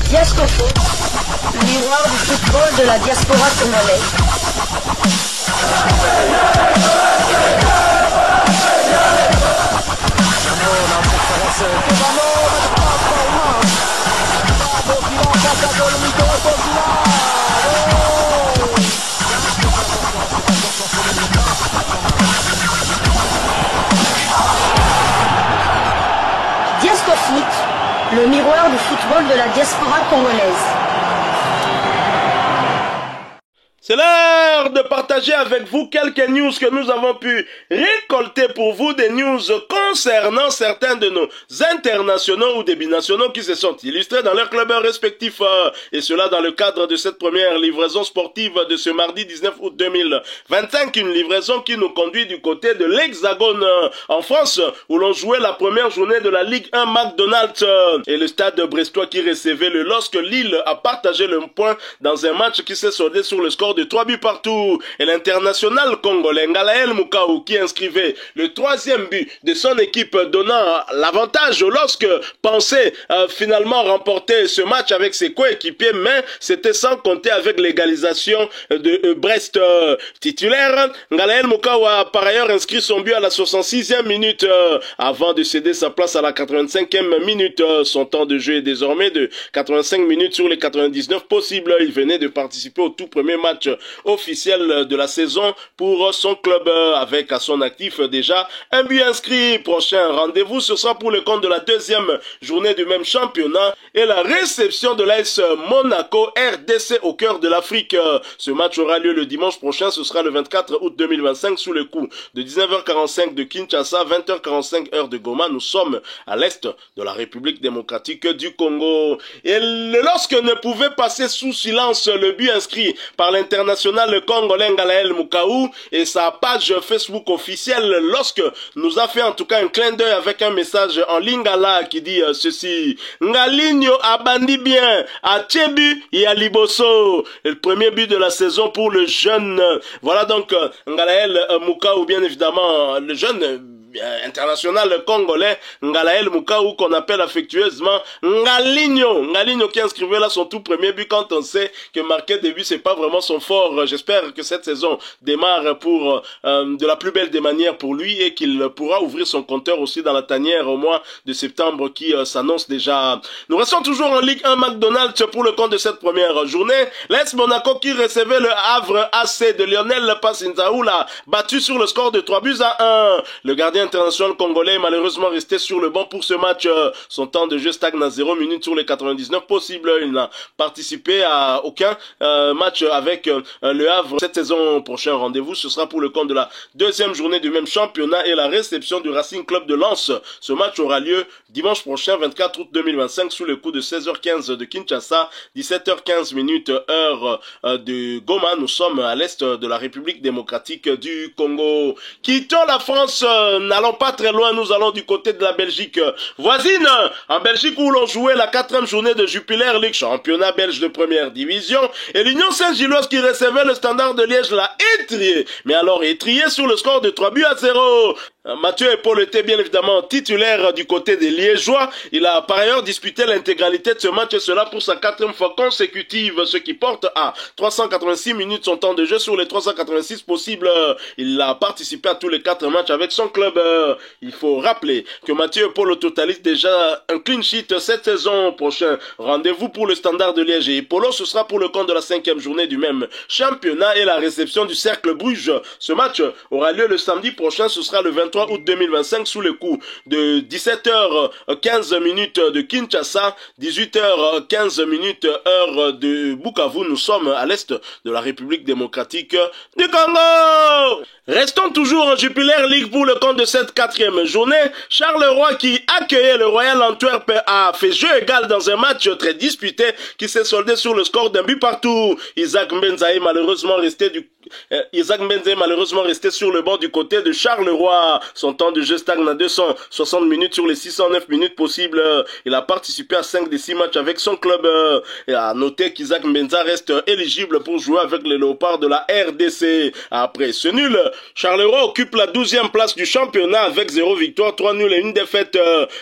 Diascofo, le miroir du football de la diaspora congolaise. Diascofoot, le miroir du football de la diaspora congolaise. C'est l'heure de partager avec vous quelques news que nous avons pu récolter pour vous, des news concernant certains de nos internationaux ou des binationaux qui se sont illustrés dans leurs clubs respectifs, et cela dans le cadre de cette première livraison sportive de ce mardi 19 août 2025, une livraison qui nous conduit du côté de l'Hexagone en France, où l'on jouait la première journée de la Ligue 1 McDonald's, et le stade brestois qui recevait le LOSC Lille a partagé le point dans un match qui s'est soldé sur le score de 3 buts partout, et l'international congolais Ngalael Mukaou qui inscrivait le 3e but de son équipe, donnant l'avantage au LOSC, pensait finalement remporter ce match avec ses coéquipiers, mais c'était sans compter avec l'égalisation de Brest. Titulaire, Ngalael Mukaou a par ailleurs inscrit son but à la 66e minute avant de céder sa place à la 85e minute. Son temps de jeu est désormais de 85 minutes sur les 99 possibles. Il venait de participer au tout premier match officiel de la saison pour son club, avec à son actif déjà un but inscrit. Prochain rendez-vous, ce sera pour le compte de la deuxième journée du même championnat et la réception de l'AS Monaco RDC au cœur de l'Afrique. Ce match aura lieu le dimanche prochain, ce sera le 24 août 2025 sous le coup de 19h45 de Kinshasa, 20h45 heure de Goma. Nous sommes à l'est de la République démocratique du Congo. Et lorsque ne pouvait passer sous silence le but inscrit par l'international congolais Ngalael Mukaou et sa page Facebook officielle, lorsque nous a fait en tout cas un clin d'œil avec un message en lingala qui dit ceci: Ngalinho abandi bien à Tchebu et à Liboso. Et le premier but de la saison pour le jeune. Voilà donc Ngalael Mukaou, bien évidemment, le jeune international congolais Ngalael Mukaou, qu'on appelle affectueusement Ngalinho. Ngalinho qui inscrivait là son tout premier but, quand on sait que marquer des buts c'est pas vraiment son fort. J'espère que cette saison démarre pour de la plus belle des manières pour lui et qu'il pourra ouvrir son compteur aussi dans la tanière au mois de septembre qui s'annonce déjà. Nous restons toujours en Ligue 1 McDonald's pour le compte de cette première journée. L'AS Monaco qui recevait le Havre AC de Lionel Passinzaoula, battu sur le score de 3-1. Le gardien international congolais est malheureusement resté sur le banc pour ce match. Son temps de jeu stagne à 0 minutes sur les 99 possibles. Il n'a participé à aucun match avec le Havre cette saison. Prochain rendez-vous, ce sera pour le compte de la deuxième journée du même championnat et la réception du Racing Club de Lens. Ce match aura lieu dimanche prochain, 24 août 2025, sous le coup de 16h15 de Kinshasa, 17h15 minutes heure de Goma. Nous sommes à l'est de la République démocratique du Congo. Quittons la France, n'allons pas très loin, nous allons du côté de la Belgique voisine, en Belgique où l'on jouait la 4e journée de Jupiler League, championnat belge de première division, et l'Union Saint-Gilloise qui recevait le Standard de Liège l'a étrié, mais alors étrié sur le score de 3-0. Mathieu Paul était bien évidemment titulaire du côté des Liégeois. Il a par ailleurs disputé l'intégralité de ce match, et cela pour sa 4e fois consécutive, ce qui porte à 386 minutes son temps de jeu sur les 386 possibles. Il a participé à tous les 4 matchs avec son club. Il faut rappeler que Mathieu Paul totalise déjà un clean sheet cette saison. Prochain rendez-vous pour le Standard de Liège et Polo, ce sera pour le compte de la 5e journée du même championnat et la réception du Cercle Bruges. Ce match aura lieu le samedi prochain, ce sera le 23 août 2025 sous le coup de 17h15 minutes de Kinshasa, 18h15 minutes heure de Bukavu. Nous sommes à l'est de la République démocratique du Congo. Restons toujours en Jupiler League pour le compte de cette 4e journée. Charleroi qui accueillait le Royal Antwerp a fait jeu égal dans un match très disputé qui s'est soldé sur le score d'un but partout. Isaac Mbenzaï malheureusement resté sur le banc du côté de Charleroi. Son temps de jeu stagne à 260 minutes sur les 609 minutes possibles. Il a participé à 5 des 6 matchs avec son club. Et à noter qu'Isaac Mbenza reste éligible pour jouer avec les Léopards de la RDC. Après ce nul Charleroi occupe la 12e place du championnat avec 0 victoire, 3 nuls et 1 défaite.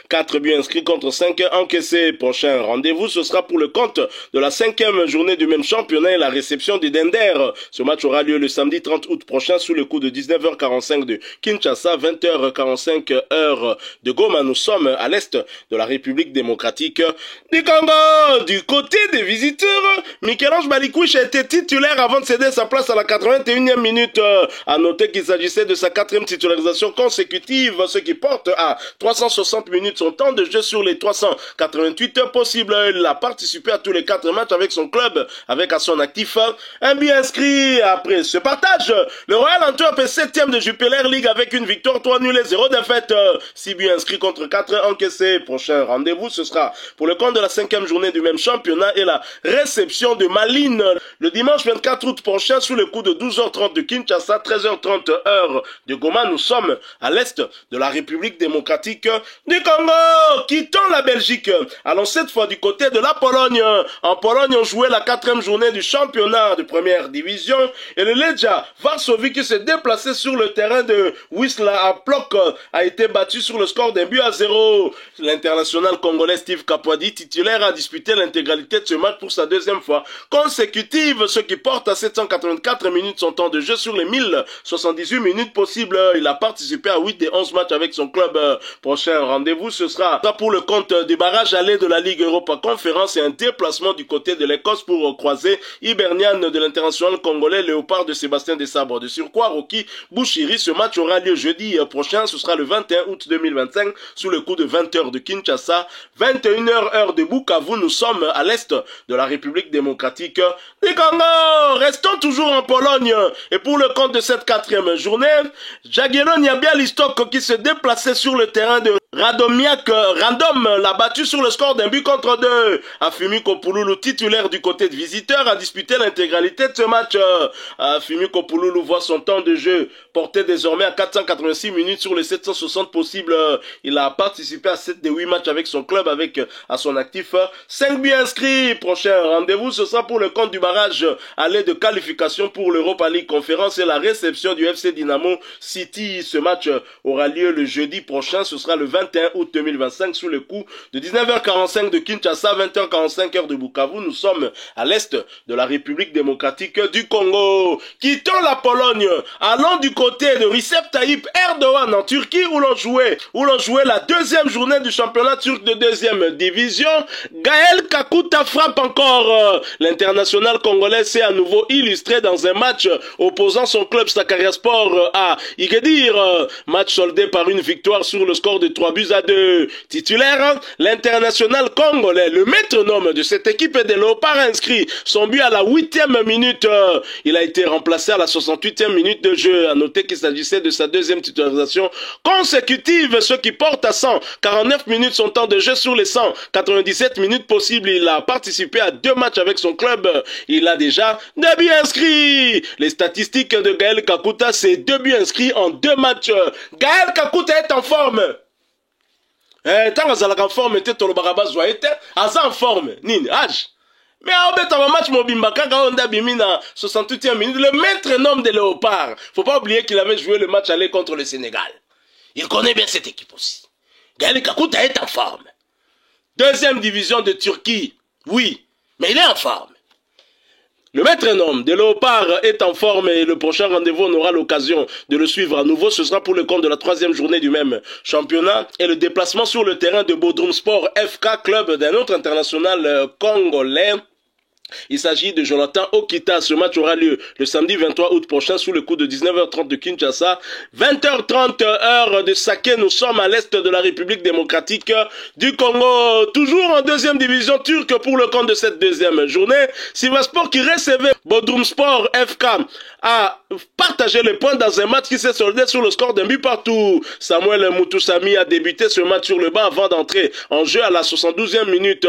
4 buts inscrits contre 5 encaissés. Prochain rendez-vous, ce sera pour le compte de la 5e journée du même championnat et la réception du Dender. Ce match aura lieu le samedi 30 août prochain sous le coup de 19h45 de Kinshasa, 20h45 heure de Goma. Nous sommes à l'est de la République démocratique du Congo. Du côté des visiteurs, Michel-Ange Balikouche a été titulaire avant de céder sa place à la 81e minute. À noter qu'il s'agissait de sa 4e titularisation consécutive, ce qui porte à 360 minutes son temps de jeu sur les 388 possibles. Il a participé à tous les 4 matchs avec son club, avec à son actif un but inscrit. Après ce partage, le Royal Antwerp est 7e de Jupiler League avec une victoire, 3 nuls et 0 défaite. 6 buts inscrits contre 4 encaissés. Prochain rendez-vous, ce sera pour le compte de la 5e journée du même championnat et la réception de Malines le dimanche 24 août prochain sous le coup de 12h30 de Kinshasa, 13h30 heure de Goma. Nous sommes à l'est de la République démocratique du Congo. Quittons la Belgique. Allons cette fois du côté de la Pologne. En Pologne, on jouait la 4e journée du championnat de première division et le Legia Varsovie qui s'est déplacé sur le terrain de Wisla à Plock a été battu sur le score d'un but à 0. L'international congolais Steve Kapwadi, titulaire, a disputé l'intégralité de ce match pour sa 2e fois consécutive, ce qui porte à 784 minutes son temps de jeu sur les 1078 minutes possibles. Il a participé à 8 des 11 matchs avec son club. Prochain rendez-vous, ce sera pour le compte des barrages allés de la Ligue Europa Conférence et un déplacement du côté de l'Écosse pour croiser Hibernian de l'international congolais Léopard de Sébastien Desabre. De surcroît, Rocky Bouchiri, ce match aura lieu jeudi prochain, ce sera le 21 août 2025 sous le coup de 20h de Kinshasa, 21h heure de Bukavu. Nous sommes à l'est de la République démocratique du Congo. Restons toujours en Pologne et pour le compte de cette 4e journée, Jagiellon Bialystok qui se déplaçait sur le terrain de Radomiak Random l'a battu sur le score d'un but contre 2. Afimi Kopouloulou, titulaire du côté de visiteurs, a disputé l'intégralité de ce match. Afimi Kopouloulou voit son temps de jeu porté désormais à 486 minutes sur les 760 possibles. Il a participé à 7 des 8 matchs avec son club avec à son actif 5 buts inscrits. Prochain rendez-vous, ce sera pour le compte du barrage aller de qualification pour l'Europa League Conférence et la réception du FC Dynamo City. Ce match aura lieu le jeudi prochain, ce sera le 21 août 2025 sous le coup de 19h45 de Kinshasa, 20h45 heure de Bukavu. Nous sommes à l'est de la République démocratique du Congo. Quittons la Pologne, allons du côté de Recep Tayyip Erdogan en Turquie où l'on jouait la 2e journée du championnat turc de 2e division. Gaël Kakuta frappe encore. L'international congolais s'est à nouveau illustré dans un match opposant son club Sakaryaspor à Igadir. Match soldé par une victoire sur le score de 3 buts à 2. Titulaire, l'international congolais, le métronome de cette équipe des Léopards, inscrit son but à la 8e minute. Il a été remplacé à la 68e minute de jeu. À noter qu'il s'agissait de sa 2e titularisation consécutive, ce qui porte à 149 minutes son temps de jeu sur les 197 minutes possibles. Il a participé à 2 matchs avec son club. Il a déjà 2 buts inscrits. Les statistiques de Gaël Kakuta, c'est 2 buts inscrits en 2 matchs. Gaël Kakuta est en forme. Tant que en forme, était le barabas était en forme. Nini, âge. Mais en match Mobimba, quand on a bimi dans 68e minute, le maître-nom des Léopards. Faut pas oublier qu'il avait joué le match aller contre le Sénégal. Il connaît bien cette équipe aussi. Gaël Kakuta est en forme. 2e division de Turquie, oui, mais il est en forme. Le maître-nom des Léopards est en forme et le prochain rendez-vous, on aura l'occasion de le suivre à nouveau. Ce sera pour le compte de la 3e journée du même championnat et le déplacement sur le terrain de Bodrum Sport FK, club d'un autre international congolais. Il s'agit de Jonathan Okita. Ce match aura lieu le samedi 23 août prochain sous le coup de 19h30 de Kinshasa, 20h30 heure de Saké. Nous sommes à l'est de la République démocratique du Congo. Toujours en 2e division turque pour le compte de cette 2e journée. Sivasspor qui recevait Bodrum Sport FK a partagé les points dans un match qui s'est soldé sur le score d'un but partout. Samuel Mutusami a débuté ce match sur le banc avant d'entrer en jeu à la 72e minute,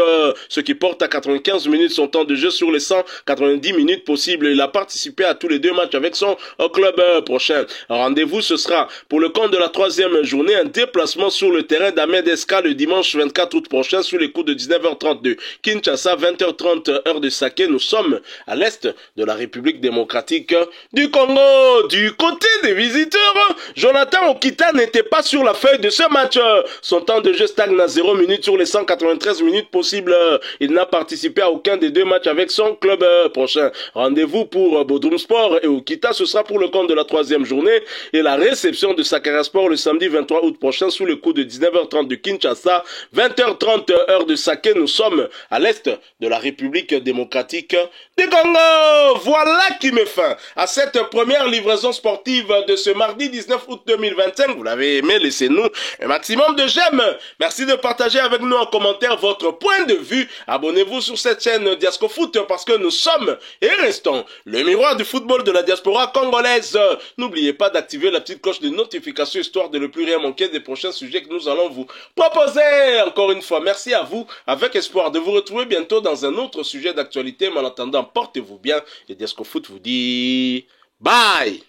ce qui porte à 95 minutes son temps de jeu jeu sur les 190 minutes possibles. Il a participé à tous les 2 matchs avec son club prochain. Rendez-vous, ce sera pour le compte de la 3e journée, un déplacement sur le terrain d'Ahmed Eska le dimanche 24 août prochain sous les coups de 19h32. Kinshasa, 20h30 heure de Saké. Nous sommes à l'est de la République démocratique du Congo. Du côté des visiteurs, Jonathan Okita n'était pas sur la feuille de ce match. Son temps de jeu stagne à 0 minutes sur les 193 minutes possibles. Il n'a participé à aucun des 2 matchs avec son club prochain. Rendez-vous pour Bodrum Sport et Okita, ce sera pour le compte de la 3e journée et la réception de Sakara Sport le samedi 23 août prochain sous le coup de 19h30 de Kinshasa, 20h30 heure de Saké. Nous sommes à l'est de la République démocratique du Congo. Voilà qui met fin à cette première livraison sportive de ce mardi 19 août 2025. Vous l'avez aimé, laissez-nous un maximum de j'aime. Merci de partager avec nous en commentaire votre point de vue. Abonnez-vous sur cette chaîne Diasco Foot parce que nous sommes et restons le miroir du football de la diaspora congolaise. N'oubliez pas d'activer la petite cloche de notification histoire de ne plus rien manquer des prochains sujets que nous allons vous proposer. Encore une fois, merci à vous, avec espoir de vous retrouver bientôt dans un autre sujet d'actualité. Mais en attendant, portez-vous bien et Diasco Foot vous dit bye.